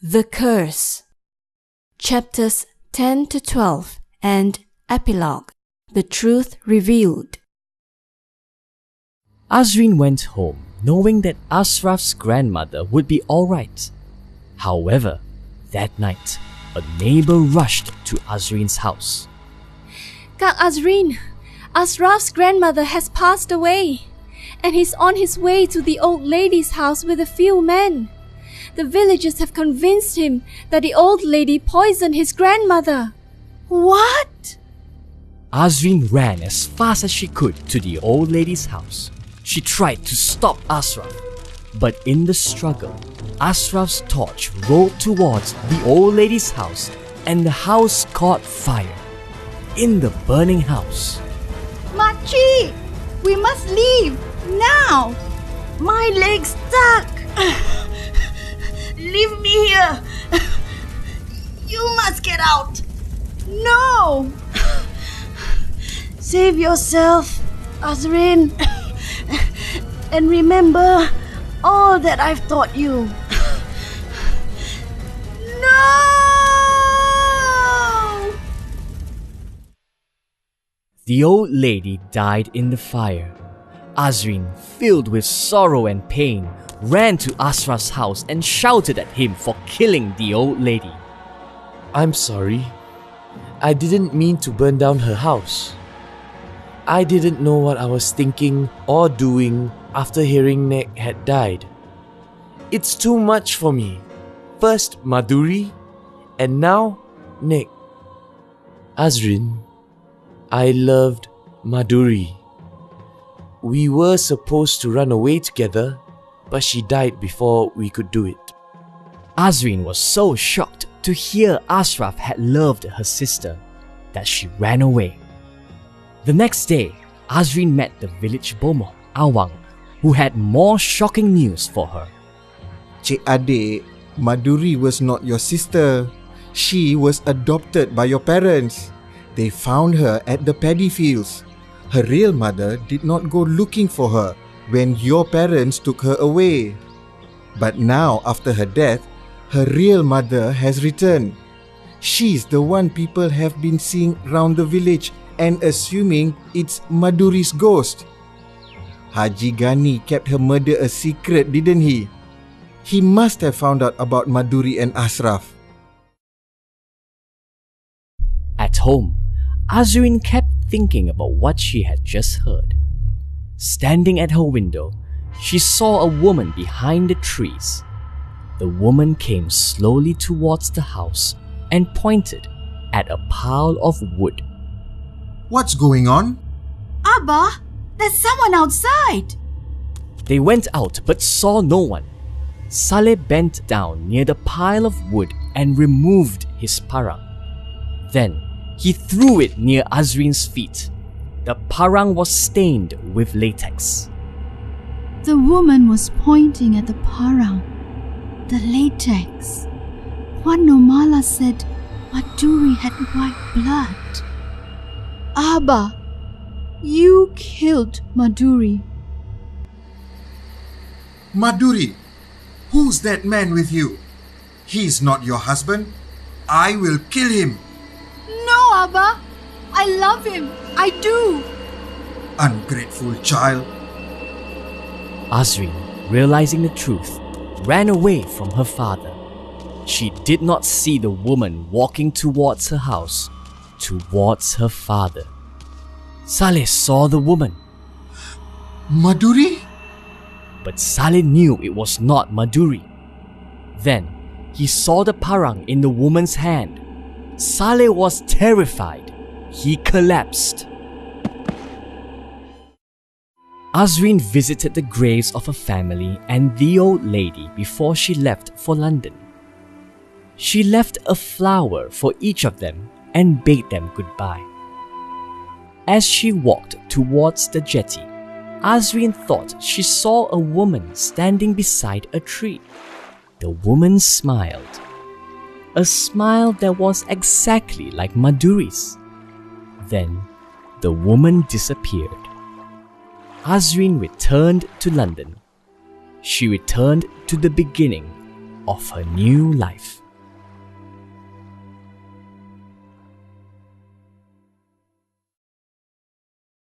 The Curse. Chapters 10 to 12 and Epilogue. The Truth Revealed. Azreen went home knowing that Ashraf's grandmother would be alright. However, that night, a neighbor rushed to Azreen's house. Kak Azreen, Ashraf's grandmother has passed away, and he's on his way to the old lady's house with a few men. The villagers have convinced him that the old lady poisoned his grandmother. What? Azreen ran as fast as she could to the old lady's house. She tried to stop Ashraf, but in the struggle, Ashraf's torch rolled towards the old lady's house and the house caught fire. In the burning house, Makcik, we must leave now. My leg's stuck. Leave me here. You must get out. No. Save yourself, Azreen. And remember all that I've taught you. No! the old lady died in the fire. Azreen, filled with sorrow and pain, ran to Ashraf's house and shouted at him for killing the old lady. I'm sorry. I didn't mean to burn down her house. I didn't know what I was thinking or doing after hearing Nek had died. It's too much for me. First Madhuri, and now Nek. Azreen, I loved Madhuri. We were supposed to run away together, but she died before we could do it. Azreen was so shocked to hear Ashraf had loved her sister that she ran away. The next day, Azreen met the village bomoh, Awang, who had more shocking news for her. Cik Adik, Madhuri was not your sister. She was adopted by your parents. They found her at the paddy fields. Her real mother did not go looking for her when your parents took her away. But now, after her death, her real mother has returned. She's the one people have been seeing round the village and assuming it's Madhuri's ghost. Haji Ghani kept her murder a secret, didn't he? He must have found out about Madhuri and Ashraf. At home, Azreen kept thinking about what she had just heard. Standing at her window, she saw a woman behind the trees. The woman came slowly towards the house and pointed at a pile of wood. What's going on? Abba, there's someone outside. They went out but saw no one. Saleh bent down near the pile of wood and removed his parang. Then he threw it near Azreen's feet. The parang was stained with latex. The woman was pointing at the parang, the latex. Wan Nomala said Madhuri had white blood. Abba, you killed Madhuri. Madhuri, who's that man with you? He's not your husband. I will kill him. No, Abba. I love him. I do. Ungrateful child. Azreen, realizing the truth, ran away from her father. She did not see the woman walking towards her house, towards her father. Saleh saw the woman. Madhuri? But Saleh knew it was not Madhuri. Then, he saw the parang in the woman's hand. Saleh was terrified. He collapsed. Azreen visited the graves of her family and the old lady before she left for London. She left a flower for each of them and bade them goodbye. As she walked towards the jetty, Azreen thought she saw a woman standing beside a tree. The woman smiled. A smile that was exactly like Madhuri's. Then, the woman disappeared. Azreen returned to London. She returned to the beginning, of her new life.